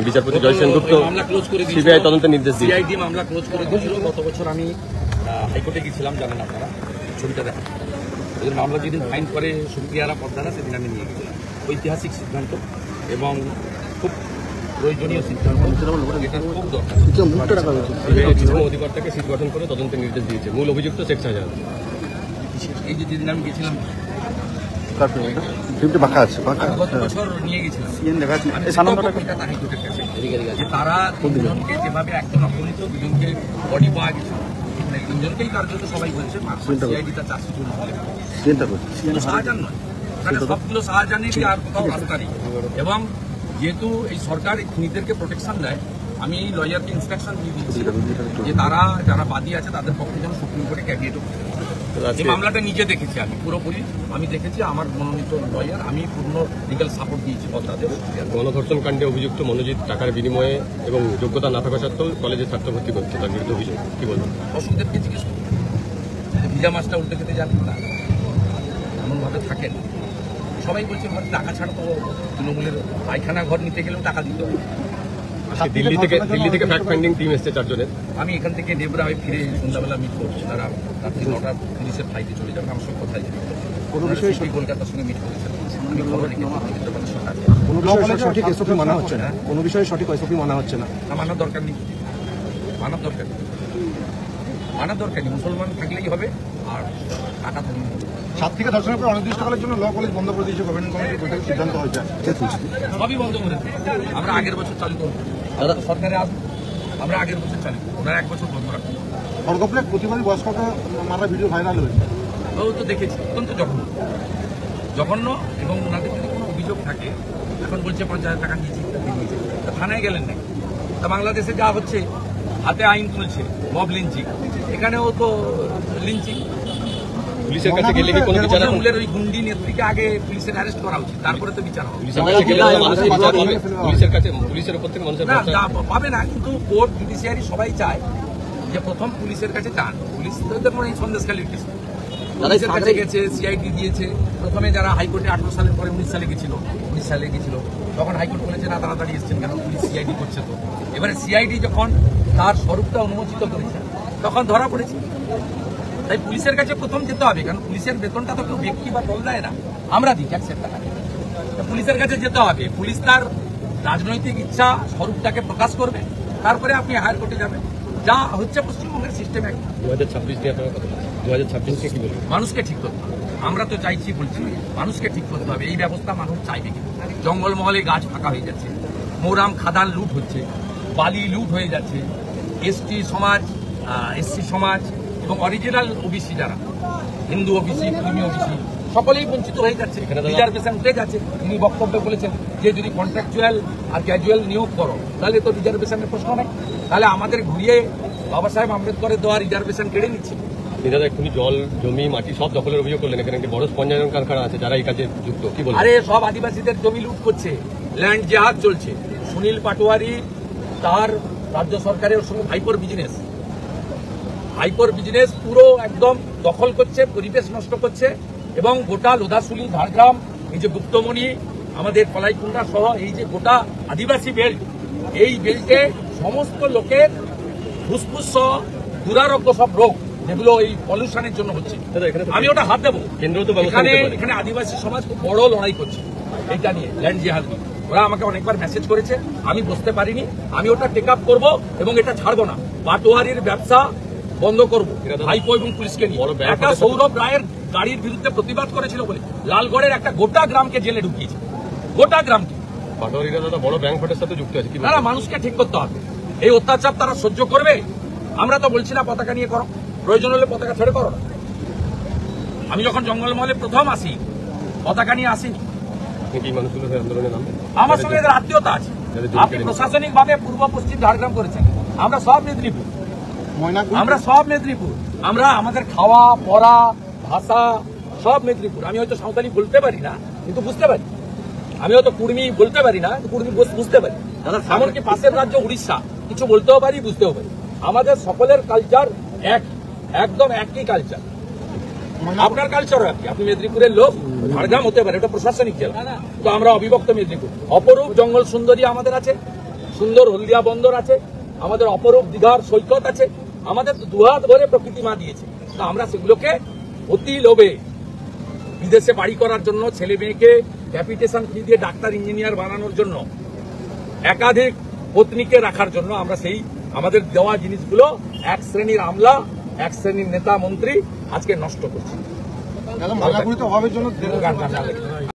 বিচারপতি জয় সেনগুপ্ত সিবিআই তদন্তের নির্দেশ দিয়েছে। সিআইডি মামলা ক্লোজ করে দিয়েছিল। গত বছর আমি হাইকোর্টে গিয়েছিলাম, জানেন আপনারা, ছবিটা দেখা। এদের মামলা যেদিন ফাইন করে সুপ্রিয়ারা পদ্মারা, সেদিন আমি নিয়ে গেছিলাম। ঐতিহাসিক সিদ্ধান্ত এবং খুব প্রয়োজনীয় সিদ্ধান্ত, এটা খুব দরকার। অধিকর্তাকে সিট গঠন করে তদন্তের নির্দেশ দিয়েছে। মূল অভিযুক্ত শেখ শাহজাহান। এই যে যেদিন আমি গেছিলাম গত বছর নিয়ে গেছিলাম, কলকাতা হাইকোর্টের কাছে যে তারা তিনজনকে যেভাবে একজন অপহৃত, দুজনকে বডি পাওয়া গেছে, তিনজনকেই কার্যত সবাই বলছে সিআইডি তার চার্জশিট শাহজাহান নয়, সবগুলো শাহজাহানেরই, আর কোথাও রাস্তা নেই। এবং যেহেতু এই সরকার খুনিদেরকে প্রোটেকশন দেয়, আমি লয়ারকে ইনস্ট্রাকশন দিয়ে দিচ্ছি যে তারা যারা বাদী আছে তাদের পক্ষে যেন সুপ্রিম কোর্টে ক্যাভিয়েটও। এই মামলাটা নিজে দেখেছি আমি পুরোপুরি, আমি দেখেছি, আমার মনোনীত লয়ার, আমি পূর্ণ লিগ্যাল সাপোর্ট দিয়েছি পদ্মাদের। গণধর্ষণ কাণ্ডে অভিযুক্ত মনোজিৎ টাকার বিনিময়ে এবং যোগ্যতা না থাকা সত্ত্বেও কলেজে ছাত্র ভর্তি করছে, তার বিরুদ্ধে অভিযোগ। কি বলবেন? অসুখদেরকে জিজ্ঞেস করুন, ভিজা মাছটা উল্টে খেতে জানেন না, এমনভাবে থাকেন। সবাই বলছে টাকা ছাড়া তো তৃণমূলের পায়খানা ঘর নিতে গেলেও টাকা দিতে হবে। দিল্লি থেকে ফ্যাক্ট ফাইন্ডিং টিম এসছে 4 জনের। আমি এখান থেকে নেবরা হয়ে ফিরে সন্ধ্যাবেলা মিট করছি, তারা রাত্রি 9টার পুলিশের ফ্লাইটে চলে যাবেন। আমার সঙ্গে কথা কোনো বিষয়ে কলকাতার সঙ্গে মিট করেছেন, আমি খবর রেখেছি সঠিক এসওপি মানা হচ্ছে না, কোনো বিষয়ে সঠিক এসওপি মানা হচ্ছে না। মানার দরকার নেই, মানার দরকার নেই, মুসলমান থাকলেই হবে। আর টাকা থাকলে 7 থেকে ধর্ষণের পর অনির্দিষ্টকালের জন্য ল কলেজ বন্ধ করে দিয়েছে গভর্নমেন্ট কমিটির সিদ্ধান্ত হয়েছে, সবই বন্ধ করে দিই। আমরা আগের বছর চালু করবো, সরকারে আসবো, আমরা আগের বছর চালু করবো, ওরা 1 বছর বন্ধ রাখবো। খড়গপুরে প্রতিবারই বয়স্ককে মারা ভিডিও ভাইরাল হয়েছে, ও তো দেখেছি, অত্যন্ত জঘন্য। এবং ওনাদের যদি কোনো অভিযোগ থাকে, এখন বলছে 50,000 টাকা নিয়েছি, থানায় গেলেন নাকি? তা বাংলাদেশে যা হচ্ছে, হাতে আইন তুলছে, মব লিঞ্চিং, এখানেও তো লিঞ্চিং। পুলিশের কাছে গেলে কি কোনো বিচার? তৃণমূলের ওই গুন্ডি নেত্রীকে আগে পুলিশের অ্যারেস্ট করা উচিত, তারপরে তো বিচার হবে। পুলিশের উপর থেকে মানুষের না পাবে না, কিন্তু কোর্ট জুডিশিয়ারি সবাই চায় যে প্রথম পুলিশের কাছে চান। পুলিশ এই সন্দেশখালীর কেস পুলিশের কাছে গেছে, সিআইডি দিয়েছে। প্রথমে যারা হাইকোর্টে 18 সালের পরে 19 সালে গেছিল, তখন হাইকোর্ট বলেছে না, তাড়াতাড়ি এসছেন কেন, পুলিশ সিআইডি করছে তো। এবারে সিআইডি যখন তার স্বরূপটা অনুমোচিত করেছে, তখন ধরা পড়েছে। তাই পুলিশের কাছে প্রথম যেতে হবে, কারণ পুলিশের বেতনটা তো কেউ ব্যক্তি বা দল দেয় না, আমরা দিই ট্যাক্সের টাকা। পুলিশের কাছে যেতে হবে, পুলিশ তার রাজনৈতিক ইচ্ছা স্বরূপটাকে প্রকাশ করবে, তারপরে আপনি হায়ার কোর্টে যাবেন। যা হচ্ছে পশ্চিমবঙ্গের সিস্টেমে 2026 কি বলবেন? মানুষকে ঠিক করতে হবে। আমরা তো চাইছি, বলছি মানুষকে ঠিক করতে হবে। এই ব্যবস্থা মানুষ চাইবে কি? জঙ্গলমহলে গাছ ফাঁকা হয়ে যাচ্ছে, মোরাম খাদান লুট হচ্ছে, বালি লুট হয়ে যাচ্ছে, এসসি সমাজ এবং অরিজিনাল ওবিসি যারা, হিন্দু ওবিসি, মুসলিম ওবিসি, সকলেই বঞ্চিত হয়ে যাচ্ছে। রিজার্ভেশন উঠে যাচ্ছে। তিনি বক্তব্যে বলেছেন যে যদি কন্ট্রাকচুয়াল আর ক্যাজুয়াল নিয়োগ করো, তাহলে তো রিজার্ভেশনের প্রশ্ন নেই। তাহলে আমাদের ঘুরিয়ে বাবা সাহেব আম্বেদকরের দেওয়া রিজার্ভেশন কেড়ে নিচ্ছে। দাদা এক্ষুনি জল, জমি, মাটি সব দখলের অভিযোগ করলেন। এখানে একটি বড় স্পঞ্জায়ন কারখানা আছে, যারা এই কাজে যুক্ত। কি বলবেন? আরে সব আদিবাসীদের জমি লুট করছে, ল্যান্ড জেহাদ চলছে। সুনীল পাটোয়ারি তার রাজ্য সরকারের সঙ্গে হাইপর বিজনেস পুরো একদম দখল করছে, পরিবেশ নষ্ট করছে। এবং গোটা লোধাশুলি, ঝাড়গ্রাম, এই যে গুপ্তমণি, আমাদের কলাইকুণ্ডা সহ এই যে গোটা আদিবাসী বেল্ট, এই বেল্টে সমস্ত লোকের ফুসফুস সহ দুরারোগ্য সব রোগ, যেগুলো এই পলিউশনের জন্য হচ্ছে। আমি ওটা হাত দেবো। এখানে আদিবাসী সমাজ খুব বড় লড়াই করছে এইটা নিয়ে, ল্যান্ড জেহাদ নিয়ে। ওরা আমাকে অনেকবার মেসেজ করেছে, আমি বুঝতে পারিনি। আমি ওটা টেক আপ করবো এবং এটা ছাড়বো না। পাটোয়ারির ব্যবসা বন্ধ করবো, ভাইপো এবং পুলিশকে নিয়ে। একটা সৌরভ রায়ের গাড়ির বিরুদ্ধে প্রতিবাদ করেছিল বলে লালগড়ের একটা গোটা গ্রামকে জেলে ঢুকিয়েছে, গোটা গ্রামকে। পাটোয়ারিরা দাদা বড় ব্যাংক ফটের সাথে যুক্ত আছে। তারা মানুষকে ঠিক করতে হবে। এই অত্যাচার তারা সহ্য করবে? আমরা তো বলছি না পতাকা নিয়ে করো, প্রয়োজন হলে পতাকা ছেড়ে করো না। আমি যখন জঙ্গলমহলে প্রথম আসি, পতাকা নিয়ে আসিনি। আমার সঙ্গে এদের আত্মীয়তা আছে। আপনি প্রশাসনিক ভাবে পূর্ব পশ্চিম ঝাড়গ্রাম করেছেন, আমরা সব মেদিনীপুর। আমরা আমাদের খাওয়া পড়া ভাষা সব মেদিনীপুর। আমি হয়তো সাঁওতালি বলতে পারি না, কিন্তু বুঝতে পারি। আমি হয়তো কুর্মি বলতে পারি না, কুর্মি বুঝতে পারি। এমনকি পাশের রাজ্য উড়িষ্যা, কিছু বলতেও পারি, বুঝতেও পারি। আমাদের সকলের কালচার একদম একই কালচার। আপনার কালচারও একই। আপনি মেদিনীপুরের লোক, ঝাড়গ্রাম হতে পারে, ওটা প্রশাসনিক জেলা, তো আমরা অবিভক্ত মেদিনীপুর। অপরূপ জঙ্গল সুন্দরী আমাদের আছে, সুন্দর হলদিয়া বন্দর আছে, আমাদের অপরূপ দীঘার সৈকত আছে, আমাদের তো দুহাত ভরে প্রকৃতি মা দিয়েছে। তো আমরা সেগুলোকে অতি লোভে বিদেশে বাড়ি করার জন্য, ছেলে মেয়েকে ক্যাপিটেশন ফি দিয়ে ডাক্তার ইঞ্জিনিয়ার বানানোর জন্য, একাধিক পত্নীকে রাখার জন্য আমরা সেই আমাদের দেওয়া জিনিসগুলো এক শ্রেণীর আমলা, এক শ্রেণীর নেতা মন্ত্রী আজকে নষ্ট করছি।